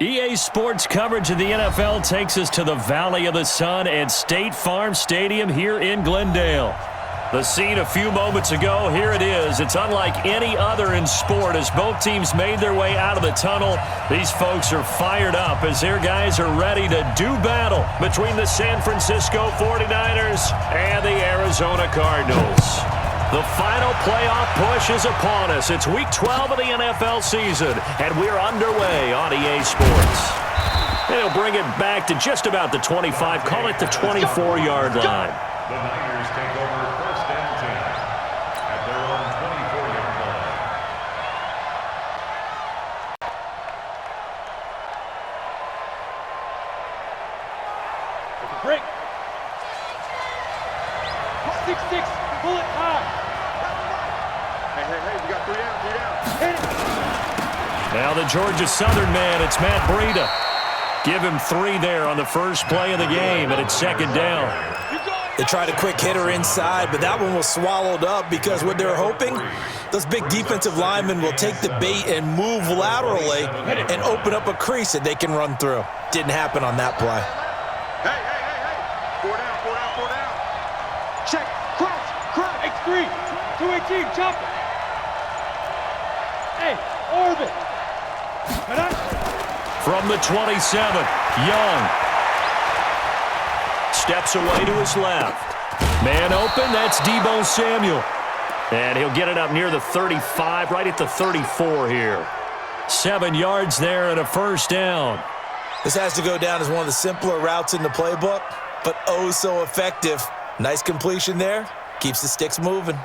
EA Sports coverage of the NFL takes us to the Valley of the Sun at State Farm Stadium here in Glendale. The scene a few moments ago, here it is. It's unlike any other in sport as both teams made their way out of the tunnel. These folks are fired up as their guys are ready to do battle between the San Francisco 49ers and the Arizona Cardinals. The final playoff push is upon us. It's Week 12 of the NFL season, and we're underway on EA Sports. They'll bring it back to just about the 25, call it the 24-yard line. The Niners take over first and 10 at their own 24-yard line. Take a break. 6-6, pull it high. Hey, we got 3 down. Now the Georgia Southern man, it's Matt Breida. Give him 3 there on the first play of the game, and it's second down. They tried a quick hitter inside, but that one was swallowed up because what they're hoping, those big defensive linemen will take the bait and move laterally and open up a crease that they can run through. Didn't happen on that play. Hey. 4 down. Check, crouch. X3, 218, chop it. Hey, orbit. From the 27, Young. Steps away to his left. Man open, that's Deebo Samuel. And he'll get it up near the 35, right at the 34 here. 7 yards there and a first down. This has to go down as one of the simpler routes in the playbook, but oh so effective. Nice completion there. Keeps the sticks moving.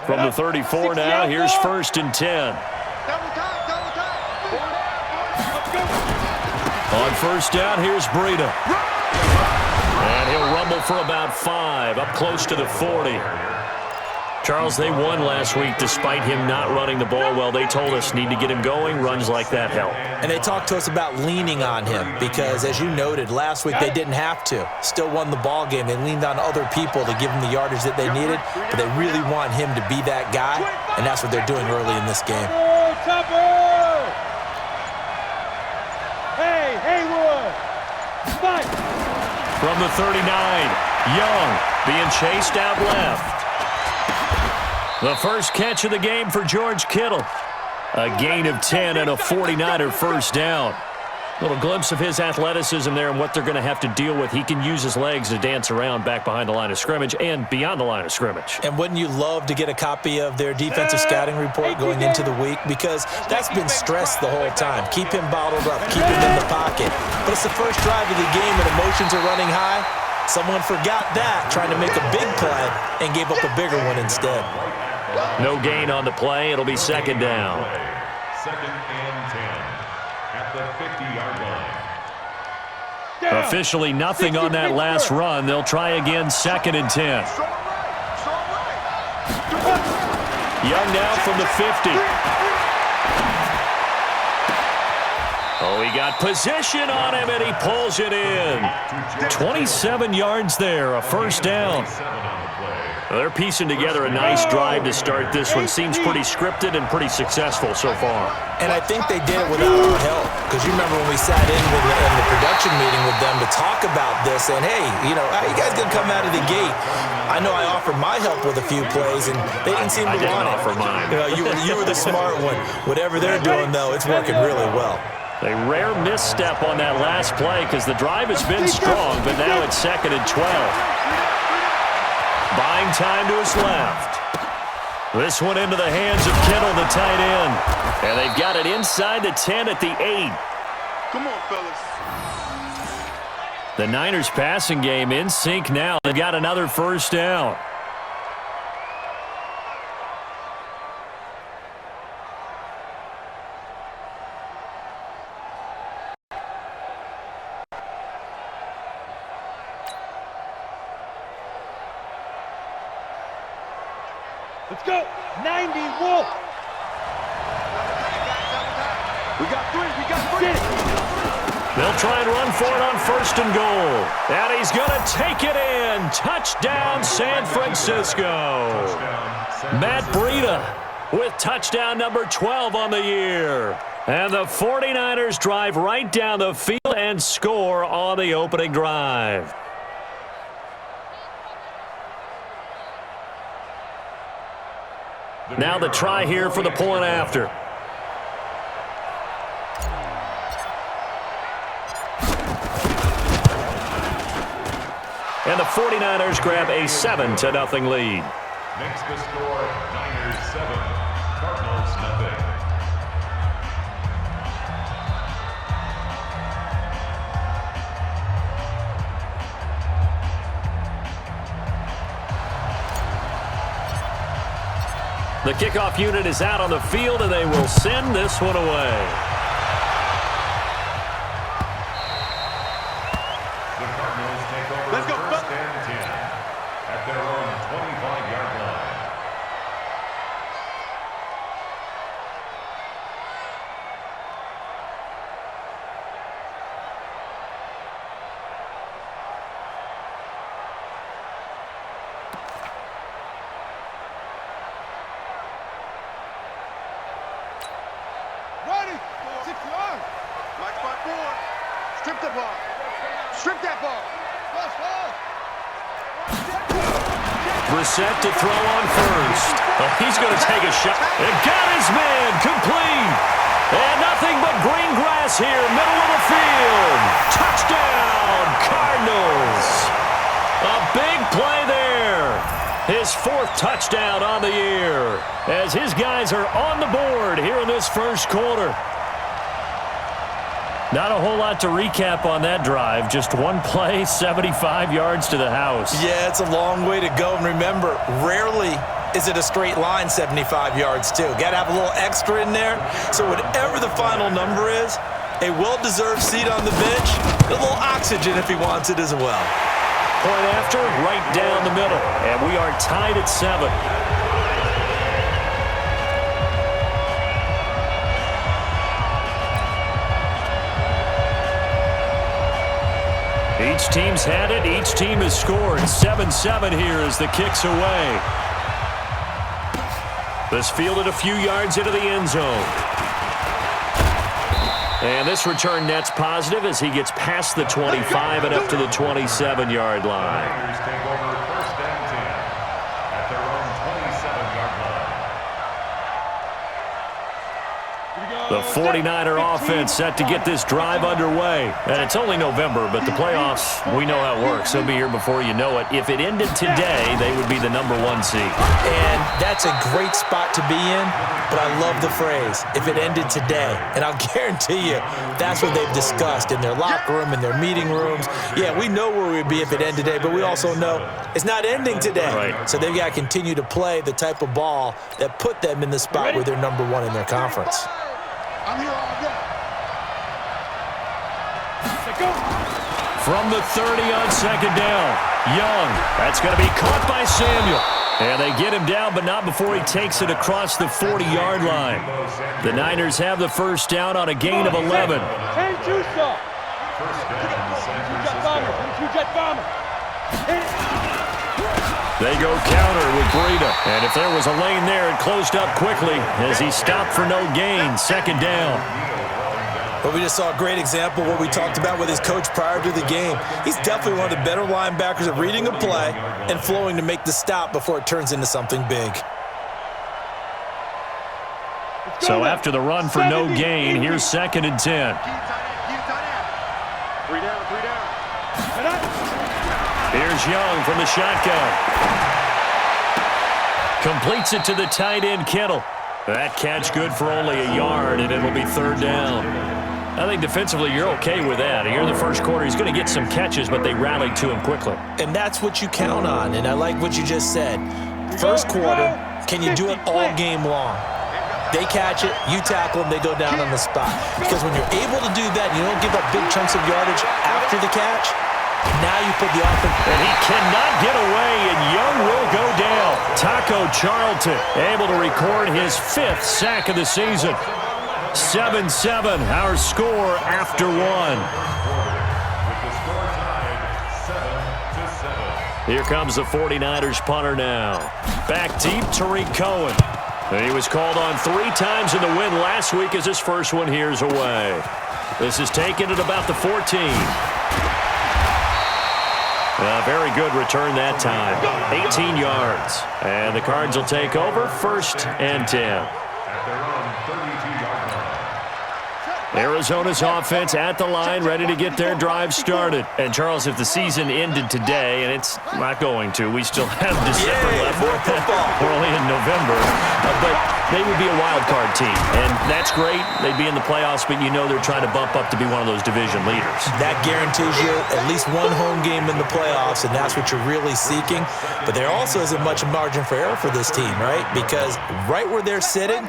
From the 34 now, here's first and 10. On first down, here's Breida. And he'll rumble for about 5, up close to the 40. Charles, they won last week despite him not running the ball well. They told us need to get him going. Runs like that help. And they talked to us about leaning on him because, as you noted, last week they didn't have to. Still won the ball game. They leaned on other people to give them the yardage that they needed, but they really want him to be that guy, and that's what they're doing early in this game. Hey, Haywood. Fight. From the 39, Young being chased out left. The first catch of the game for George Kittle. A gain of 10 and a 49er first down. Little glimpse of his athleticism there and what they're going to have to deal with. He can use his legs to dance around back behind the line of scrimmage and beyond the line of scrimmage. And wouldn't you love to get a copy of their defensive scouting report going into the week? Because that's been stressed the whole time. Keep him bottled up, keep him in the pocket. But it's the first drive of the game and emotions are running high. Someone forgot that, trying to make a big play and gave up a bigger one instead. No gain on the play. It'll be second down. Second and 10 at the 50-yard line. Officially nothing on that last run. They'll try again, second and 10. Young now from the 50. Oh, he got position on him, and he pulls it in. 27 yards there, a first down. They're piecing together a nice drive to start this one. Seems pretty scripted and pretty successful so far. And I think they did it without our help. Because you remember when we sat in the production meeting with them to talk about this, and hey, how you guys going to come out of the gate? I know I offered my help with a few plays, and they didn't seem to want it. I didn't offer mine. You were the smart one. Whatever they're doing, though, it's working really well. A rare misstep on that last play because the drive has been strong, but now it's second and 12. Buying time to his left. This one into the hands of Kittle, the tight end. And they've got it inside the 10 at the 8. Come on, fellas. The Niners passing game in sync now. They've got another first down. Let's go. 90, Wolf. We got 3. They'll try and run for it on first and goal. And he's going to take it in. Touchdown, San Francisco. Matt Breida with touchdown number 12 on the year. And the 49ers drive right down the field and score on the opening drive. Now the try here for the point after. And the 49ers grab a 7-0 lead. Makes the score Niners 7, Cardinals nothing. The kickoff unit is out on the field, and they will send this one away. The Cardinals take over first and 10 at their own 25-yard line. Ready. 6 yards. Black spot 4. Strip the ball. Strip that ball. Brissett to throw on first. Oh, he's going to take a shot. And got his man complete. And nothing but green grass here, middle of the field. Touchdown, Cardinals. A big play there. His 4th touchdown on the year as his guys are on the board here in this first quarter. Not a whole lot to recap on that drive. Just one play, 75 yards to the house. Yeah, it's a long way to go. And remember, rarely is it a straight line 75 yards, too. Got to have a little extra in there. So whatever the final number is, a well-deserved seat on the bench, a little oxygen if he wants it as well. Point after, right down the middle. And we are tied at 7. Each team's had it. Each team has scored. 7-7 here as the kick's away. This fielded a few yards into the end zone. And this return net's positive as he gets past the 25 and up to the 27-yard line. Niners take over first and 10 at their own 27-yard line. The 49er offense set to get this drive underway. And it's only November, but the playoffs, we know how it works. They'll be here before you know it. If it ended today, they would be the number 1 seed. And that's a great spot to be in, but I love the phrase, if it ended today. And I'll guarantee you, that's what they've discussed in their locker room, in their meeting rooms. Yeah, we know where we'd be if it ended today, but we also know it's not ending today. Right. So they've got to continue to play the type of ball that put them in the spot where they're number 1 in their conference. I'm here all day. From the 30 on second down, Young. That's going to be caught by Samuel. And they get him down, but not before he takes it across the 40-yard line. The Niners have the first down on a gain of 11. Change you, sir. First down, San Jet bomber. Francisco. Jet bomber. They go counter with Breida. And if there was a lane there, it closed up quickly as he stopped for no gain. Second down. But we just saw a great example of what we talked about with his coach prior to the game. He's definitely one of the better linebackers at reading a play and flowing to make the stop before it turns into something big. So after the run for no gain, here's 2nd and 10. 3 down. Here's Young from the shotgun. Completes it to the tight end, Kittle. That catch good for only a yard, and it'll be 3rd down. I think defensively you're okay with that. Here in the first quarter, he's going to get some catches, but they rallied to him quickly. And that's what you count on, and I like what you just said. First quarter, can you do it all game long? They catch it, you tackle them, they go down on the spot. Because when you're able to do that, you don't give up big chunks of yardage after the catch, now you put the offense. And he cannot get away, and Young will go down. Taco Charlton able to record his 5th sack of the season. 7-7, our score after 1. With the score tied 7-7. Here comes the 49ers punter now. Back deep, Tariq Cohen. He was called on 3 times in the win last week as his first one here's away. This is taken at about the 14. Very good return that time. 18 yards. And the Cards will take over 1st and 10. Arizona's offense at the line, ready to get their drive started. And, Charles, if the season ended today, and it's not going to, we still have December left. We're only in November. But they would be a wild card team. And that's great. They'd be in the playoffs, but you know they're trying to bump up to be one of those division leaders. That guarantees you at least one home game in the playoffs, and that's what you're really seeking. But there also isn't much margin for error for this team, right? Because right where they're sitting,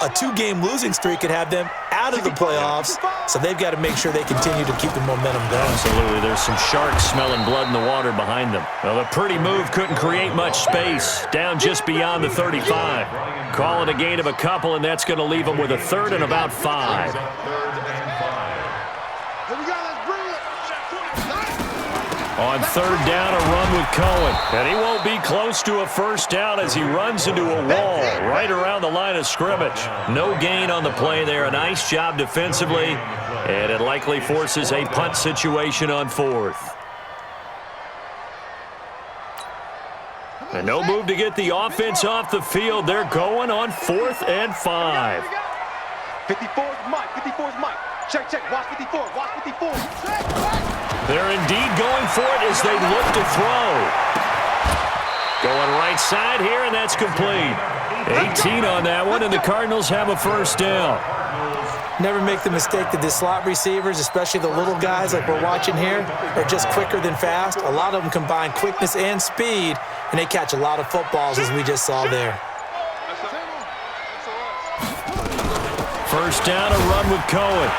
a 2-game losing streak could have them out of the playoffs, so they've got to make sure they continue to keep the momentum going. Absolutely. There's some sharks smelling blood in the water behind them. Well, a pretty move couldn't create much space. Down just beyond the 35. Call it a gain of a couple, and that's going to leave them with a 3rd and about 5. On 3rd down, a run with Cohen. And he won't be close to a 1st down as he runs into a wall right around the line of scrimmage. No gain on the play there. A nice job defensively. And it likely forces a punt situation on 4th. And no move to get the offense off the field. They're going on 4th and 5. 54's Mike. 54's Mike. Check. Watch 54. Watch 54. They're indeed going for it as they look to throw. Going right side here, and that's complete. 18 on that one, and the Cardinals have a 1st down. Never make the mistake that the slot receivers, especially the little guys like we're watching here, are just quicker than fast. A lot of them combine quickness and speed, and they catch a lot of footballs, as we just saw there. 1st down, a run with Cohen.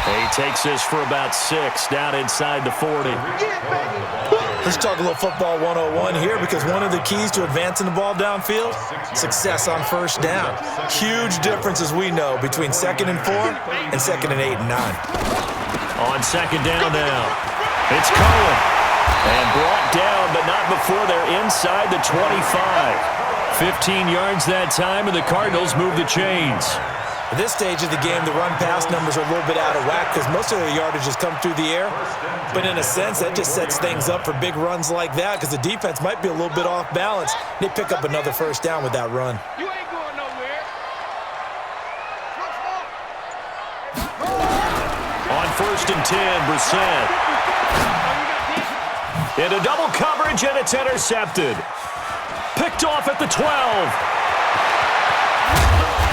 He takes this for about 6, down inside the 40. Let's talk a little football 101 here, because one of the keys to advancing the ball downfield, success on 1st down. Huge difference, as we know, between 2nd and 4 and 2nd and 8 and 9. On 2nd down now, it's Cohen. And brought down, but not before they're inside the 25. 15 yards that time, and the Cardinals move the chains. At this stage of the game, the run-pass numbers are a little bit out of whack because most of their yardage has come through the air. But in a sense, that just sets things up for big runs like that because the defense might be a little bit off balance. They pick up another 1st down with that run. You ain't going nowhere. On 1st and 10, Brissett. Into double coverage, and it's intercepted. Picked off at the 12.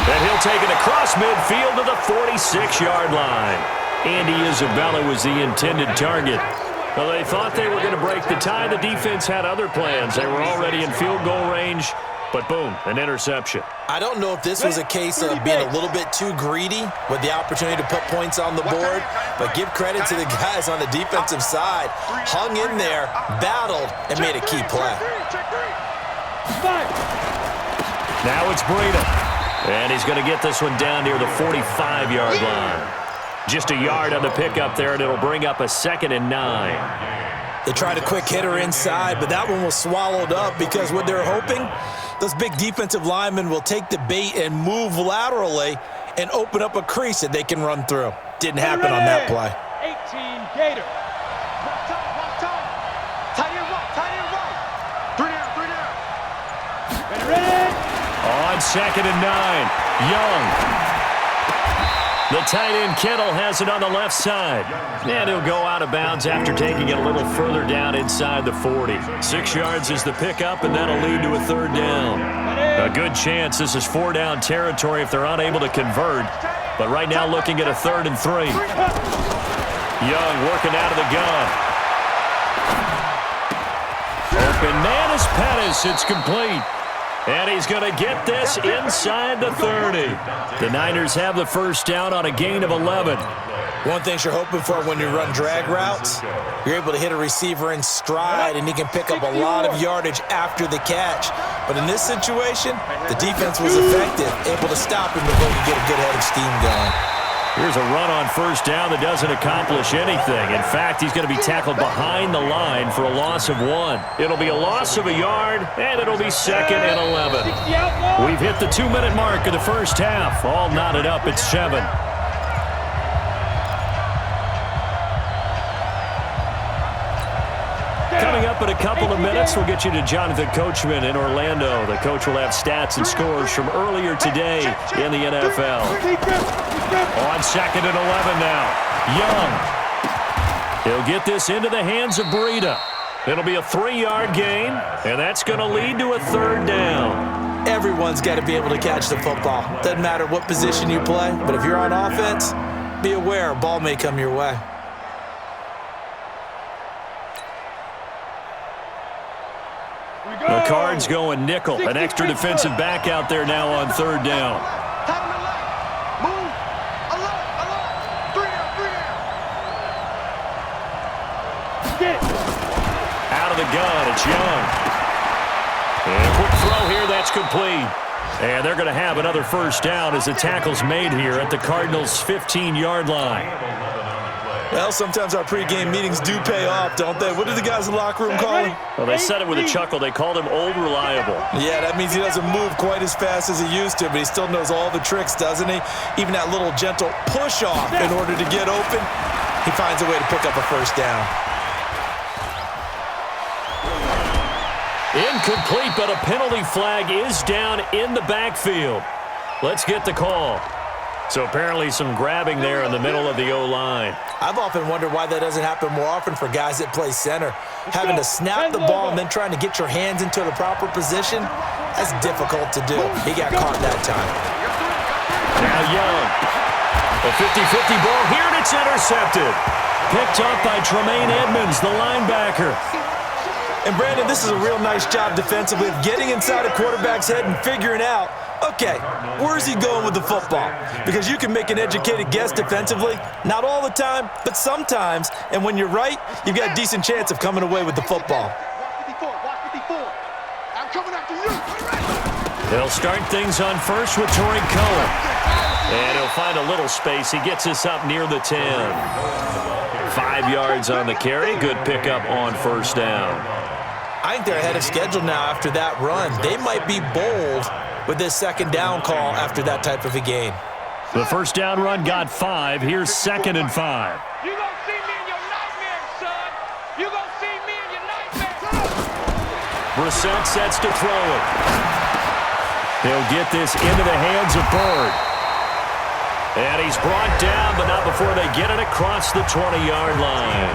And he'll take it across midfield to the 46-yard line. Andy Isabella was the intended target. Well, they thought they were going to break the tie. The defense had other plans. They were already in field goal range, but boom, an interception. I don't know if this was a case of being a little bit too greedy with the opportunity to put points on the board, but give credit to the guys on the defensive side. Hung in there, battled, and made a key play. Now it's Breida. And he's going to get this one down near the 45-yard line. Just a yard on the pickup there, and it'll bring up a 2nd and 9. They tried a quick hitter inside, but that one was swallowed up because what they're hoping, those big defensive linemen will take the bait and move laterally and open up a crease that they can run through. Didn't happen on that play. 18 Gator. Tight end right. 3 down. Ready. On 2nd and 9, Young. The tight end Kittle has it on the left side. And he'll go out of bounds after taking it a little further down inside the 40. 6 yards is the pickup, and that'll lead to a 3rd down. A good chance this is 4-down territory if they're unable to convert. But right now looking at a 3rd and 3. Young working out of the gun. Open man is Pettis. It's complete. And he's going to get this inside the 30. The Niners have the 1st down on a gain of 11. One thing you're hoping for when you run drag routes, you're able to hit a receiver in stride, and he can pick up a lot of yardage after the catch. But in this situation, the defense was effective, able to stop him before he get a good head of steam going. Here's a run on first down that doesn't accomplish anything. In fact, he's going to be tackled behind the line for a loss of 1. It'll be a loss of a yard, and it'll be 2nd and 11. We've hit the 2-minute mark of the first half. All knotted up at 7. Coming up in a couple of minutes, we'll get you to Jonathan Coachman in Orlando. The coach will have stats and scores from earlier today in the NFL. On 2nd and 11 now. Young. He'll get this into the hands of Breida. It'll be a 3-yard gain, and that's going to lead to a 3rd down. Everyone's got to be able to catch the football. Doesn't matter what position you play, but if you're on offense, be aware a ball may come your way. The Cards going nickel. An extra defensive back out there now on 3rd down. Move. Alert. 3 down. Out of the gun, it's Young. And a quick throw here, that's complete. And they're going to have another first down as the tackle's made here at the Cardinals' 15-yard line. Well, sometimes our pregame meetings do pay off, don't they? What do the guys in the locker room call him? Well, they said it with a chuckle. They called him Old Reliable. Yeah, that means he doesn't move quite as fast as he used to, but he still knows all the tricks, doesn't he? Even that little gentle push-off in order to get open, he finds a way to pick up a first down. Incomplete, but a penalty flag is down in the backfield. Let's get the call. So apparently some grabbing there in the middle of the O-line. I've often wondered why that doesn't happen more often for guys that play center. Having to snap the ball and then trying to get your hands into the proper position, that's difficult to do. He got caught that time. Now Young. A 50-50 ball here, and it's intercepted. Picked up by Tremaine Edmonds, the linebacker. And Brandon, this is a real nice job defensively of getting inside a quarterback's head and figuring out, okay, where's he going with the football? Because you can make an educated guess defensively, not all the time, but sometimes. And when you're right, you've got a decent chance of coming away with the football. Watch 54. I'm coming after you. They'll start things on first with Torrey Cohen. And he'll find a little space. He gets us up near the 10. 5 yards on the carry. Good pickup on first down. I think they're ahead of schedule now after that run. They might be bold with this 2nd down call after that type of a game. The first down run got 5. Here's 2nd and 5. You gonna see me in your nightmares, son. You gonna see me in your nightmares. Brissett sets to throw it. He'll get this into the hands of Bird. And he's brought down, but not before they get it across the 20-yard line.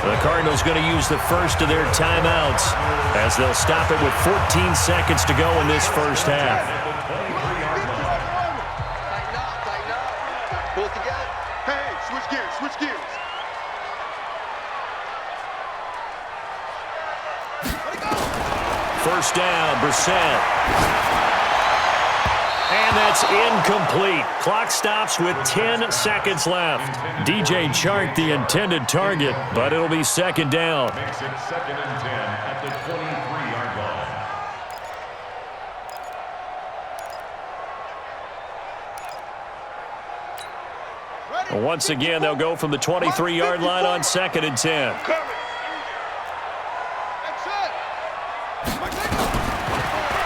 The Cardinals going to use the first of their timeouts as they'll stop it with 14 seconds to go in this first half. Tighten up. Pull it together. Hey, switch gears. Let it go. First down, Brissett. And that's incomplete. Clock stops with 10 seconds left. DJ Chark the intended target, but it'll be 2nd down. Makes it 2nd and 10 at the 23-yard line. Once again, they'll go from the 23-yard line on 2nd and 10.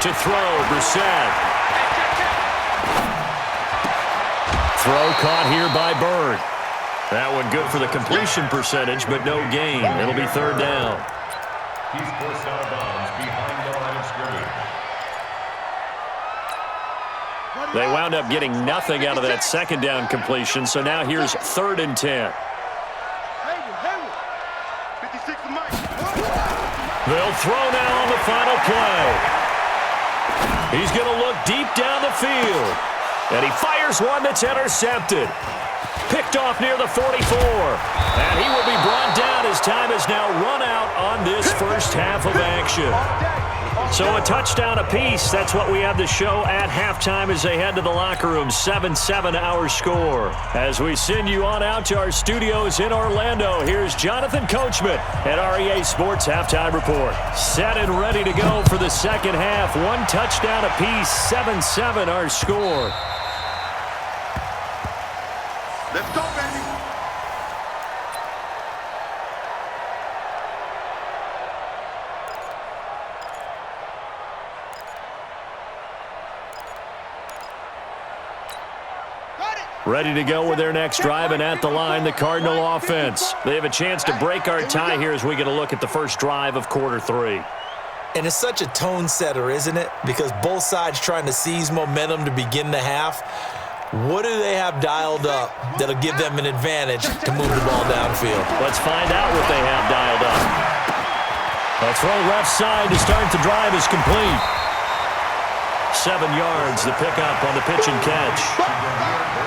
To throw, Brissett. Throw caught here by Bird. That one good for the completion percentage, but no gain. It'll be 3rd down. He's forced out of bounds behind the line of scrimmage. They wound up getting nothing out of that 2nd down completion, so now here's 3rd and 10. They'll throw now on the final play. He's going to look deep down the field. And he fires one that's intercepted. Picked off near the 44. And he will be brought down as time has now run out on this first half of action. So a touchdown apiece. That's what we have to show at halftime as they head to the locker room. 7-7 our score. As we send you on out to our studios in Orlando, here's Jonathan Coachman at REA Sports Halftime Report. Set and ready to go for the second half. One touchdown apiece. 7-7 our score. Let's go, baby. Ready to go with their next drive, and at the line, the Cardinal offense. They have a chance to break our tie here as we get a look at the first drive of quarter 3. And it's such a tone setter, isn't it? Because both sides trying to seize momentum to begin the half. What do they have dialed up that'll give them an advantage to move the ball downfield? Let's find out what they have dialed up. A throw left side to start the drive is complete. 7 yards, the pickup on the pitch and catch.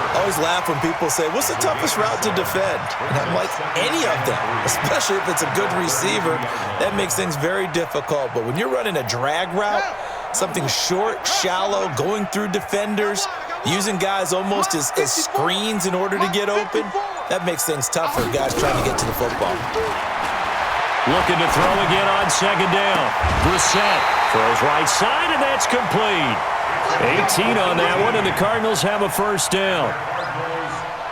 I always laugh when people say, what's the toughest route to defend? And I'm like, any of them, especially if it's a good receiver. That makes things very difficult. But when you're running a drag route, something short, shallow, going through defenders, using guys almost as screens in order to get open, that makes things tougher, guys trying to get to the football. Looking to throw again on second down. Brissett throws right side, and that's complete. 18 on that one, and the Cardinals have a first down.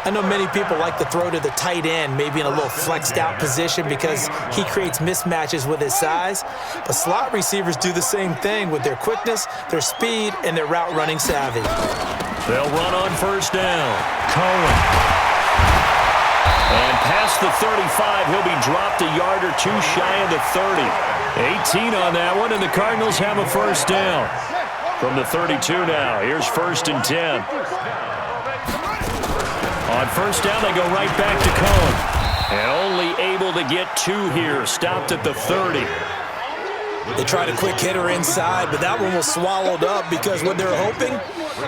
I know many people like to throw to the tight end, maybe in a little flexed out position because he creates mismatches with his size. But slot receivers do the same thing with their quickness, their speed, and their route running savvy. They'll run on first down. Cohen. And past the 35, he'll be dropped a yard or two shy of the 30. 18 on that one, and the Cardinals have a first down. From the 32 now, here's 1st and 10. On first down, they go right back to Cohen. And only able to get 2 here, stopped at the 30. They tried a quick hitter inside, but that one was swallowed up because what they're hoping,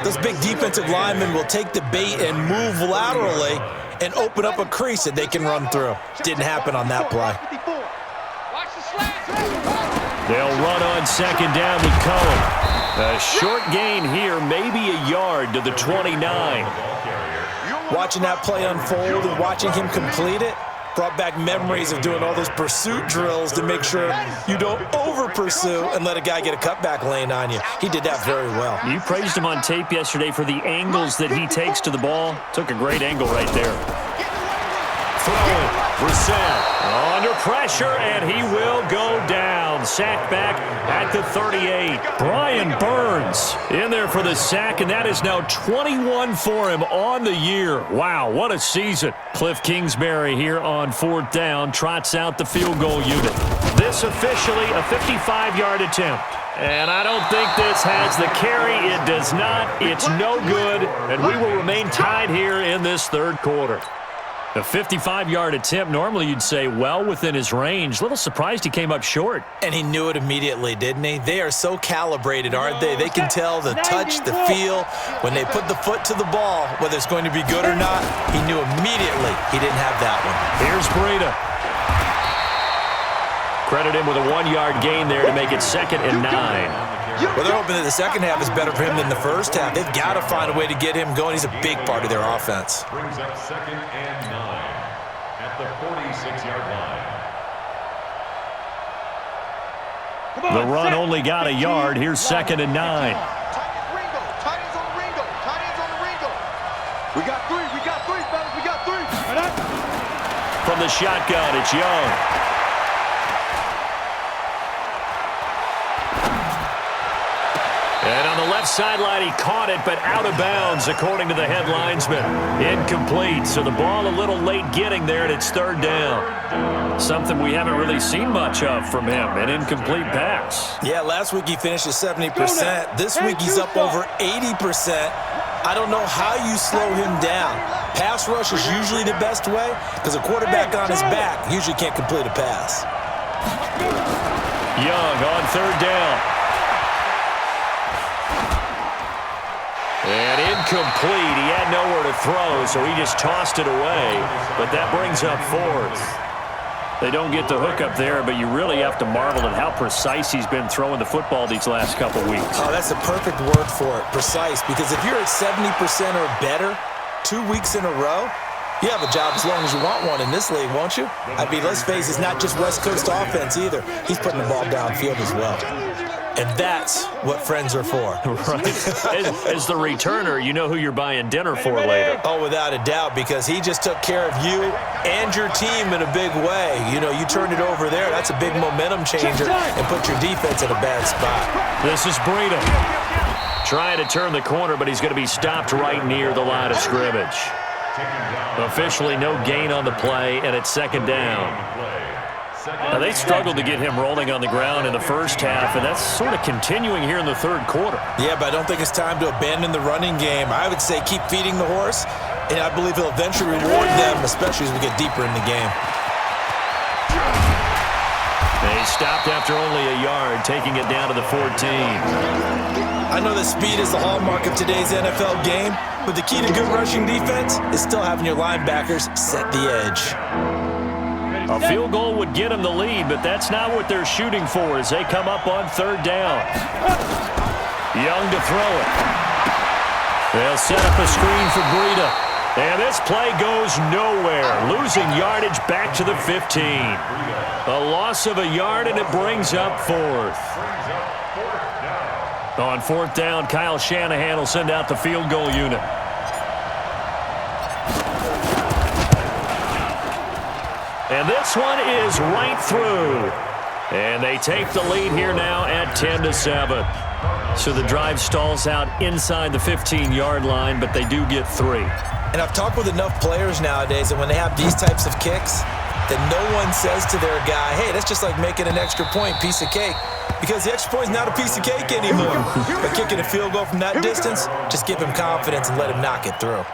those big defensive linemen will take the bait and move laterally and open up a crease that they can run through. Didn't happen on that play. Watch the slant. They'll run on second down with Cohen. A short gain here, maybe a yard to the 29. Watching that play unfold and watching him complete it brought back memories of doing all those pursuit drills to make sure you don't over-pursue and let a guy get a cutback lane on you. He did that very well. You praised him on tape yesterday for the angles that he takes to the ball. Took a great angle right there. Throwing, Brissett under pressure, and he will go down. Sack back at the 38. Brian Burns in there for the sack, and that is now 21 for him on the year. Wow, what a season. Cliff Kingsbury here on 4th down, trots out the field goal unit. This officially a 55-yard attempt. And I don't think this has the carry. It does not. It's no good, and we will remain tied here in this 3rd quarter. A 55-yard attempt, normally you'd say well within his range. Little surprised he came up short. And he knew it immediately, didn't he? They are so calibrated, aren't they? They can tell the touch, the feel. When they put the foot to the ball, whether it's going to be good or not, he knew immediately he didn't have that one. Here's Breida. Credit him with a 1-yard gain there to make it 2nd and 9. Well, they're hoping that the second half is better for him than the first half. They've got to find a way to get him going. He's a big part of their offense. Brings up 2nd and 9 at the 46-yard line. The run only got a yard. Here's 2nd and 9. Tight ends on the Ringo. Tight ends on the Ringo. We got 3. We got 3, fellas. We got 3. From the shotgun, it's Young. And on the left sideline, he caught it, but out of bounds, according to the head linesman. Incomplete, so the ball a little late getting there, and it's 3rd down. Something we haven't really seen much of from him, an incomplete pass. Yeah, last week he finished at 70%. This week he's up over 80%. I don't know how you slow him down. Pass rush is usually the best way because a quarterback on his back usually can't complete a pass. Young on 3rd down. And incomplete. He had nowhere to throw, so he just tossed it away. But that brings up 4th. They don't get the hook up there, but you really have to marvel at how precise he's been throwing the football these last couple weeks. Oh, that's the perfect word for it, precise. Because if you're at 70% or better 2 weeks in a row, you have a job as long as you want one in this league, won't you? I mean, let's face it, it's not just West Coast offense either. He's putting the ball downfield as well. And that's what friends are for. Right. As the returner, you know who you're buying dinner for later. Oh, without a doubt, because he just took care of you and your team in a big way. You know, you turned it over there. That's a big momentum changer and put your defense in a bad spot. This is Breida. Trying to turn the corner, but he's going to be stopped right near the line of scrimmage. Officially no gain on the play, and it's second down. Now, they struggled to get him rolling on the ground in the first half, and that's sort of continuing here in the third quarter. Yeah, but I don't think it's time to abandon the running game. I would say keep feeding the horse, and I believe he'll eventually reward them, especially as we get deeper in the game. They stopped after only a yard, taking it down to the 14. I know that speed is the hallmark of today's NFL game, but the key to good rushing defense is still having your linebackers set the edge. A field goal would get them the lead, but that's not what they're shooting for as they come up on third down. Young to throw it. They'll set up a screen for Breida. And this play goes nowhere, losing yardage back to the 15. A loss of a yard, and it brings up fourth. On fourth down, Kyle Shanahan will send out the field goal unit. And this one is right through. And they take the lead here now at 10-7. So the drive stalls out inside the 15-yard line, but they do get 3. And I've talked with enough players nowadays that when they have these types of kicks, that no one says to their guy, hey, that's just like making an extra point, piece of cake. Because the extra point is not a piece of cake anymore. But kicking a field goal from that distance, just give him confidence and let him knock it through.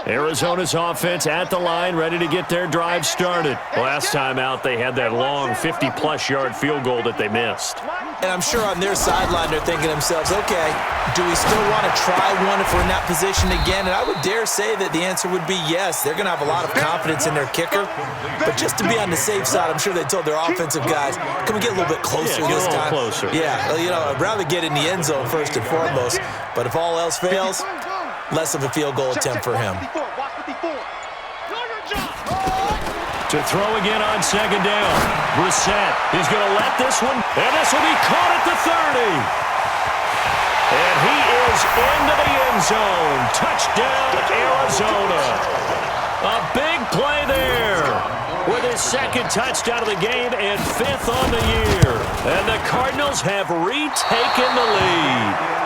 Arizona's offense at the line, ready to get their drive started. Last time out, they had that long 50-plus yard field goal that they missed. And I'm sure on their sideline, they're thinking to themselves, okay, do we still want to try one if we're in that position again? And I would dare say that the answer would be yes. They're going to have a lot of confidence in their kicker. But just to be on the safe side, I'm sure they told their offensive guys, can we get a little bit closer this time? Closer. Yeah, well, you know, I'd rather get in the end zone first and foremost. But if all else fails, less of a field goal attempt for him. To throw again on second down. Brissett, he's going to let this one, and this will be caught at the 30. And he is into the end zone. Touchdown, Arizona. A big play there with his second touchdown of the game and 5th on the year. And the Cardinals have retaken the lead.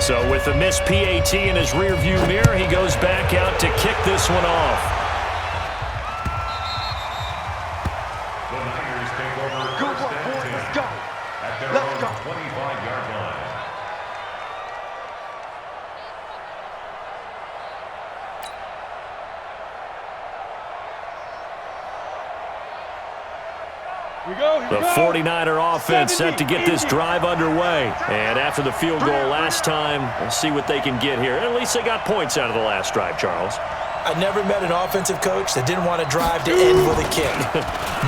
So with the missed PAT in his rearview mirror, he goes back out to kick this one off. The Niners take over first and 10. Let's go. At their own 25-yard line. The 49er offense set to get this drive underway. And after the field goal last time, we'll see what they can get here. At least they got points out of the last drive, Charles. I never met an offensive coach that didn't want to drive to end with a kick.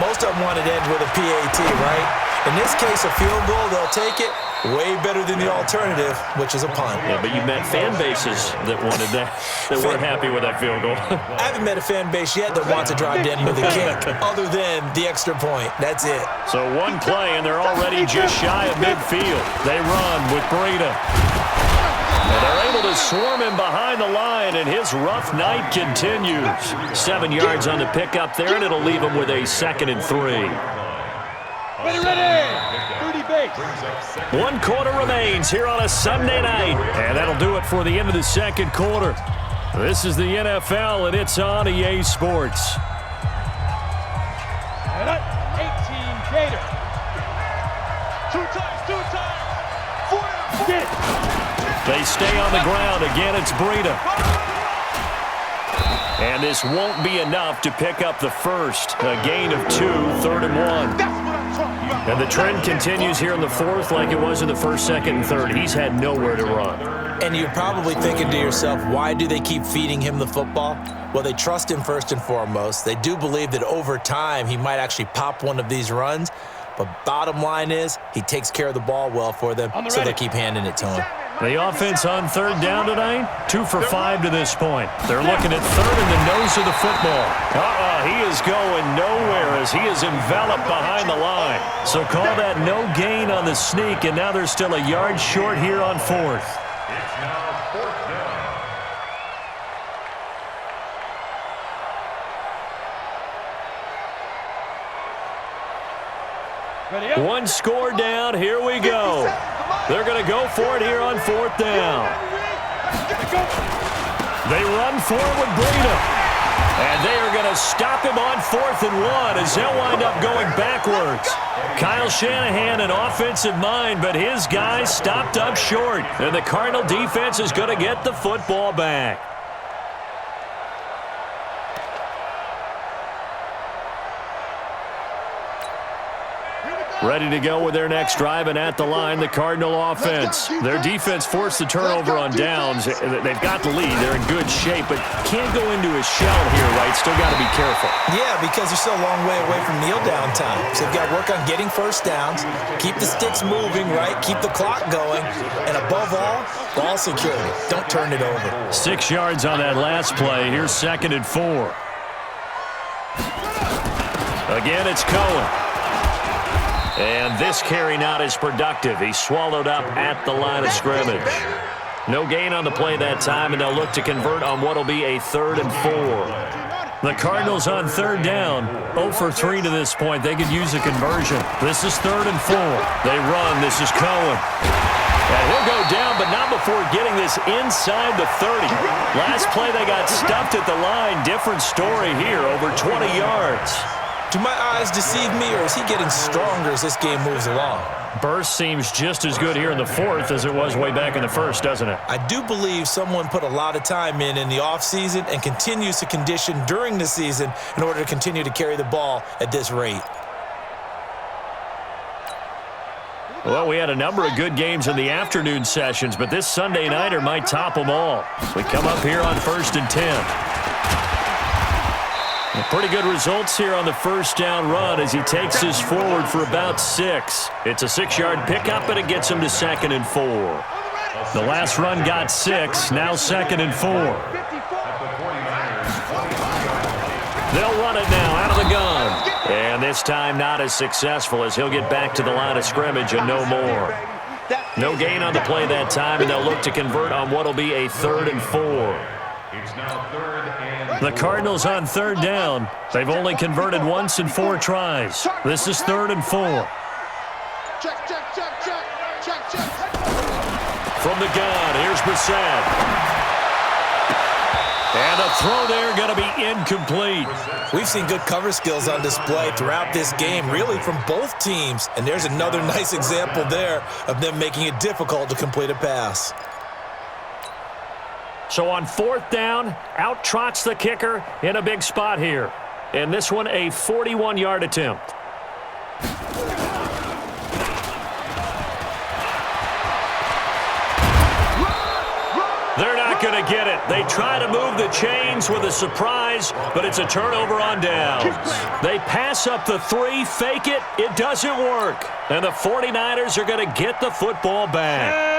Most of them wanted to end with a PAT, right? In this case, a field goal, they'll take it. Way better than the alternative, which is a punt. Yeah, but you met fan bases that wanted that, that weren't happy with that field goal. I haven't met a fan base yet that wants to drive to end with a kick, other than the extra point. That's it. So one play, and they're already just shy of midfield. They run with Breida. And they're able to swarm him behind the line, and his rough night continues. 7 yards on the pickup there, and it'll leave him with a 2nd and 3. Ready! 30 base. 1 quarter remains here on a Sunday night, and that'll do it for the end of the second quarter. This is the NFL, and it's on EA Sports. 18 Gator. 2 times. Get it. They stay on the ground. Again, it's Breida. And this won't be enough to pick up the first. A gain of 2, 3rd and 1. That's what I'm talking about. And the trend continues here in the fourth like it was in the first, second, and third. He's had nowhere to run. And you're probably thinking to yourself, why do they keep feeding him the football? Well, they trust him first and foremost. They do believe that over time he might actually pop one of these runs. But bottom line is he takes care of the ball well for them, so they keep handing it to him. The offense on third down tonight, 2 for 5 to this point. They're looking at third in the nose of the football. He is going nowhere as he is enveloped behind the line. So call that no gain on the sneak, and now they're still a yard short here on fourth. It's now fourth down. One score down. Here we go. They're going to go for it here on fourth down. They run for it with Breida. And they are going to stop him on 4th and 1 as they'll wind up going backwards. Kyle Shanahan an offensive mind, but his guys stopped up short. And the Cardinal defense is going to get the football back. Ready to go with their next drive, and at the line, the Cardinal offense. Their defense forced the turnover on downs. They've got the lead. They're in good shape, but can't go into a shell here, right? Still got to be careful. Yeah, because they're still a long way away from kneel down time. So they've got to work on getting first downs, keep the sticks moving, right? Keep the clock going, and above all, ball security. Don't turn it over. 6 yards on that last play. Here's 2nd and 4. Again, it's Cohen. And this carry not as productive. He's swallowed up at the line of scrimmage. No gain on the play that time, and they'll look to convert on what will be a 3rd and 4. The Cardinals on third down, 0 for 3 to this point. They could use a conversion. This is 3rd and 4. They run. This is Cohen. And he'll go down, but not before getting this inside the 30. Last play, they got stuffed at the line. Different story here, over 20 yards. Do my eyes deceive me, or is he getting stronger as this game moves along? Burst seems just as good here in the fourth as it was way back in the first, doesn't it? I do believe someone put a lot of time in the offseason and continues to condition during the season in order to continue to carry the ball at this rate. Well, we had a number of good games in the afternoon sessions, but this Sunday nighter might top them all. We come up here on 1st and 10. Pretty good results here on the first down run as he takes this forward for about 6. It's a 6-yard pickup, and it gets him to 2nd and 4. The last run got 6, now 2nd and 4. They'll run it now out of the gun. And this time not as successful as he'll get back to the line of scrimmage and no more. No gain on the play that time, and they'll look to convert on what will be a 3rd and 4. It's now 3rd and The Cardinals on third down. They've only converted once in 4 tries. This is 3rd and 4. Check, check, check, check, check, check. From the gun, here's Brissett. And a throw there going to be incomplete. We've seen good cover skills on display throughout this game, really from both teams. And there's another nice example there of them making it difficult to complete a pass. So on 4th down, out trots the kicker in a big spot here. And this one, a 41-yard attempt. They're not going to get it. They try to move the chains with a surprise, but it's a turnover on downs. They pass up the 3, fake it. It doesn't work. And the 49ers are going to get the football back.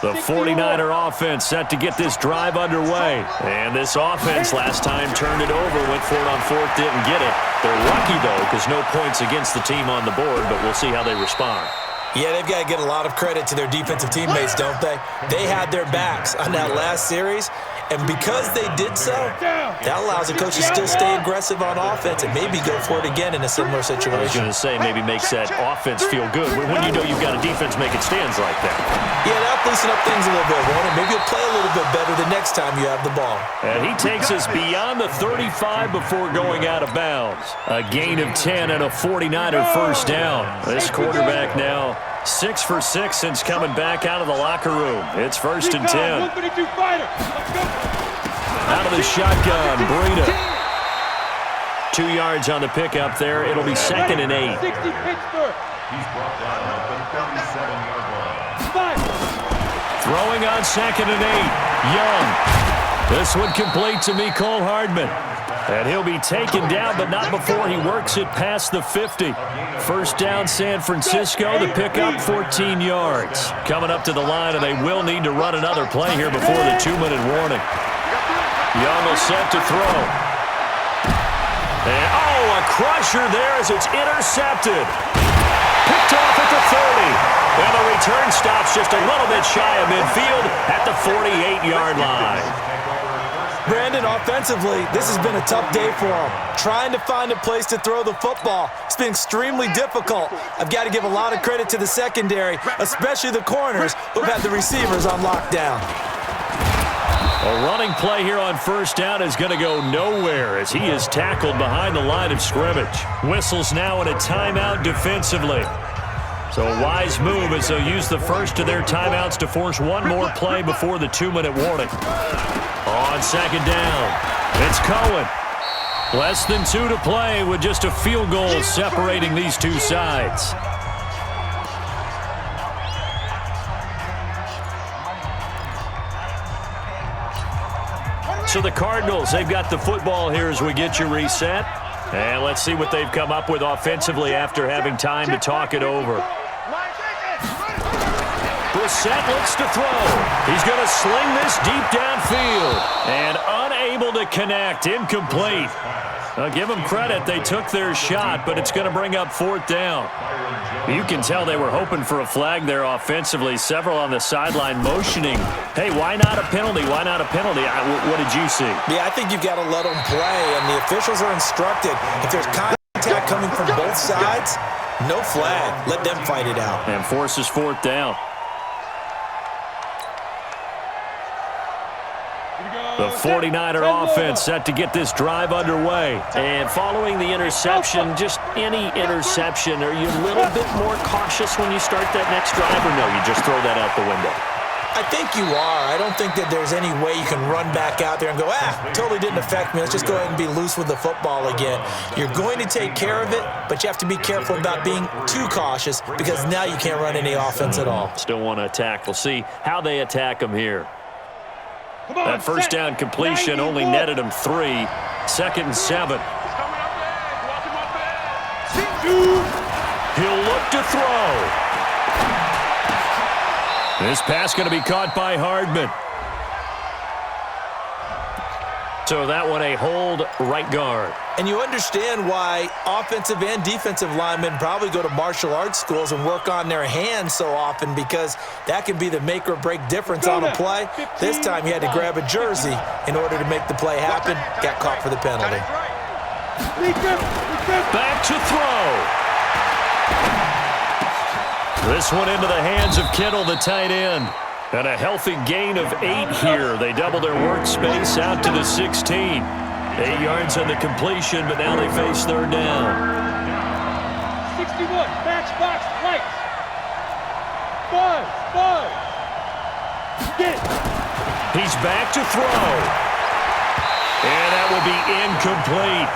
The 49er offense set to get this drive underway. And this offense last time turned it over, went for it on 4th, didn't get it. They're lucky, though, because no points against the team on the board, but we'll see how they respond. Yeah, they've got to get a lot of credit to their defensive teammates, don't they? They had their backs on that last series, and because they did so, that allows the coach to still stay aggressive on offense and maybe go for it again in a similar situation. I was going to say, maybe makes that offense feel good when you know you've got a defense making stands like that. Yeah, that'll loosen up things a little bit, won't it? Maybe you'll play a little bit better the next time you have the ball. And he takes us beyond the 35 before going out of bounds. A gain of 10 and a 49er first down. This quarterback now 6 for 6 since coming back out of the locker room. It's 1st and 10. Out of the shotgun, Breida. 2 yards on the pickup there. It'll be 2nd and 8. He's brought down at the 37-yard line. Throwing on 2nd and 8. Young. This one complete to Mecole Hardman. And he'll be taken down, but not before he works it past the 50. First down, San Francisco. The pickup, 14 yards. Coming up to the line, and they will need to run another play here before the 2-minute warning. Young will set to throw. And, a crusher there as it's intercepted. Picked off at the 30. And the return stops just a little bit shy of midfield at the 48-yard line. Brandon, offensively, this has been a tough day for him. Trying to find a place to throw the football. It's been extremely difficult. I've got to give a lot of credit to the secondary, especially the corners who've had the receivers on lockdown. A running play here on first down is going to go nowhere as he is tackled behind the line of scrimmage. Whistles now in a timeout defensively. So a wise move as they'll use the first of their timeouts to force one more play before the 2-minute warning. On second down, it's Cohen. Less than 2 to play with just a field goal separating these two sides. So the Cardinals, they've got the football here as we get you reset. And let's see what they've come up with offensively after having time to talk it over. Brissett looks to throw. He's going to sling this deep downfield. And unable to connect. Incomplete. I'll give them credit. They took their shot, but it's going to bring up 4th down. You can tell they were hoping for a flag there offensively. Several on the sideline motioning. Hey, why not a penalty? Why not a penalty? What did you see? Yeah, I think you've got to let them play, and the officials are instructed. If there's contact coming from both sides, no flag. Let them fight it out. And forces 4th down. The 49er offense set to get this drive underway. And following the interception, just any interception, are you a little bit more cautious when you start that next drive, or no, you just throw that out the window? I think you are. I don't think that there's any way you can run back out there and go, totally didn't affect me. Let's just go ahead and be loose with the football again. You're going to take care of it, but you have to be careful about being too cautious because now you can't run any offense at all. Still want to attack. We'll see how they attack them here. That first down completion only netted him 3. 2nd and 7. He'll look to throw. This pass going to be caught by Hardman. So that one a hold right guard. And you understand why offensive and defensive linemen probably go to martial arts schools and work on their hands so often, because that can be the make or break difference on a play. This time he had to grab a jersey in order to make the play happen. Got caught for the penalty. Back to throw. This one into the hands of Kittle, the tight end. And a healthy gain of 8 here. They double their workspace out to the 16. 8 yards on the completion, but now they face 3rd down. 61, matchbox, lights. 5. Get. He's back to throw. And that will be incomplete.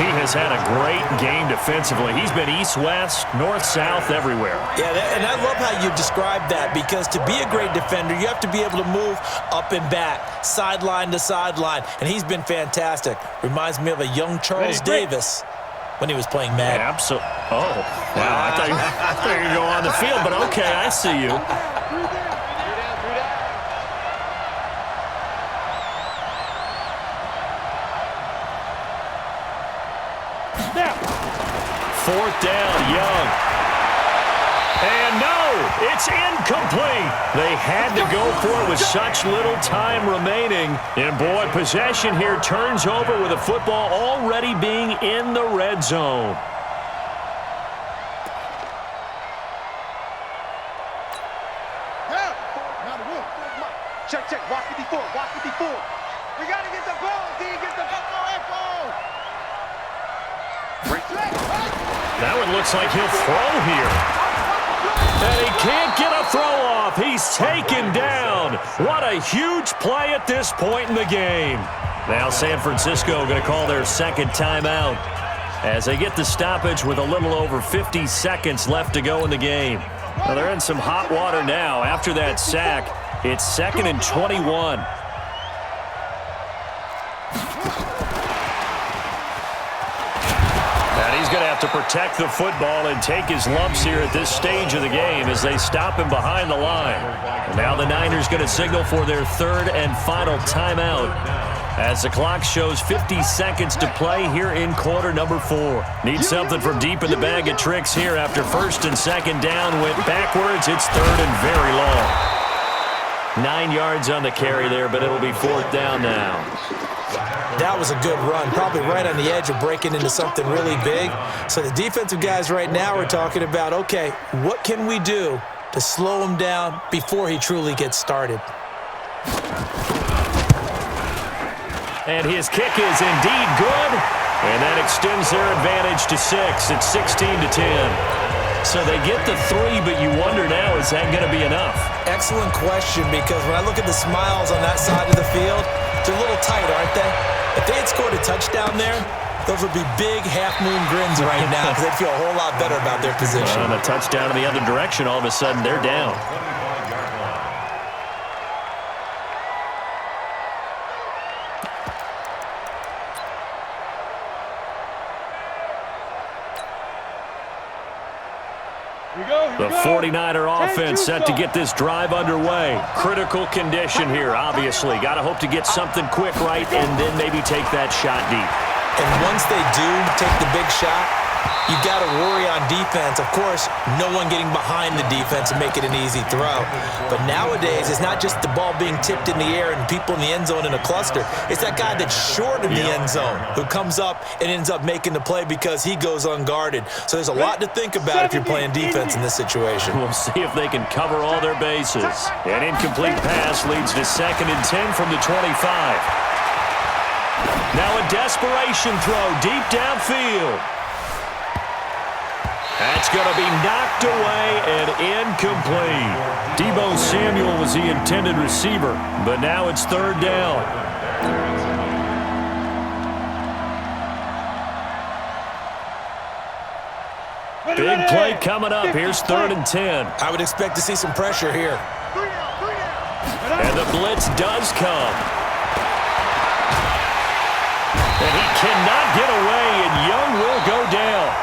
He has had a great game defensively. He's been east-west, north-south, everywhere. Yeah, and I love how you describe that, because to be a great defender, you have to be able to move up and back, sideline to sideline, and he's been fantastic. Reminds me of a young Charles Davis when he was playing Madden. Absolutely. Oh, wow. I thought you were going to go on the field, but okay, I see you. Fourth down, Young. And no, it's incomplete. They had to go for it with such little time remaining. And boy, possession here turns over with the football already being in the red zone. Check, watch me before. We got to get the ball, D, get the ball. That one looks like he'll throw here. And he can't get a throw off. He's taken down. What a huge play at this point in the game. Now San Francisco going to call their 2nd timeout. as they get the stoppage with a little over 50 seconds left to go in the game. Well, they're in some hot water now. After that sack, it's 2nd and 21. And he's going to have to protect the football and take his lumps here at this stage of the game as they stop him behind the line. And now the Niners going to signal for their 3rd and final timeout as the clock shows 50 seconds to play here in quarter number 4. Need something from deep in the bag of tricks here after 1st and 2nd down. Went backwards. It's 3rd and very long. 9 yards on the carry there, but it'll be 4th down now. That was a good run, probably right on the edge of breaking into something really big. So the defensive guys right now are talking about, okay, what can we do to slow him down before he truly gets started? And his kick is indeed good, and that extends their advantage to 6. It's 16-10. So they get the 3, but you wonder now, is that going to be enough? Excellent question, because when I look at the smiles on that side of the field, they're a little tight, aren't they? If they had scored a touchdown there, those would be big half-moon grins right now because they'd feel a whole lot better about their position. On a touchdown in the other direction, all of a sudden they're down. The 49er offense set to get this drive underway. Critical condition here, obviously. Got to hope to get something quick right and then maybe take that shot deep. And once they do take the big shot, you got to worry on defense. Of course, no one getting behind the defense and make it an easy throw. But nowadays, it's not just the ball being tipped in the air and people in the end zone in a cluster. It's that guy that's short of the end zone who comes up and ends up making the play because he goes unguarded. So there's a lot to think about if you're playing defense in this situation. We'll see if they can cover all their bases. An incomplete pass leads to 2nd and 10 from the 25. Now a desperation throw deep downfield. That's going to be knocked away and incomplete. Deebo Samuel was the intended receiver, but now it's 3rd down. Big play coming up. Here's 3rd and 10. I would expect to see some pressure here. And the blitz does come. And he cannot get away, and Young will go down.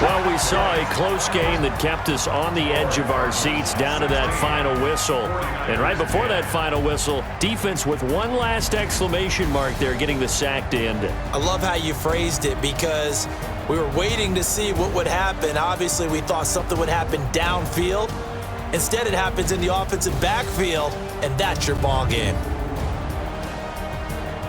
Well, we saw a close game that kept us on the edge of our seats down to that final whistle. And right before that final whistle, defense with one last exclamation mark there, getting the sack to end it. I love how you phrased it because we were waiting to see what would happen. Obviously, we thought something would happen downfield. Instead, it happens in the offensive backfield, and that's your ball game.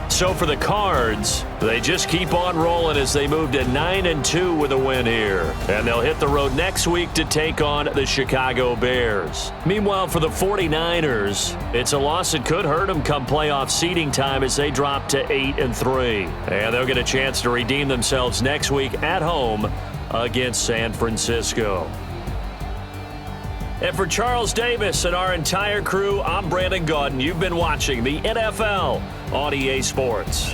So for the Cards, they just keep on rolling as they move to 9-2 with a win here. And they'll hit the road next week to take on the Chicago Bears. Meanwhile, for the 49ers, it's a loss that could hurt them come playoff seeding time as they drop to 8-3. And they'll get a chance to redeem themselves next week at home against San Francisco. And for Charles Davis and our entire crew, I'm Brandon Gaudin. You've been watching the NFL on EA Sports.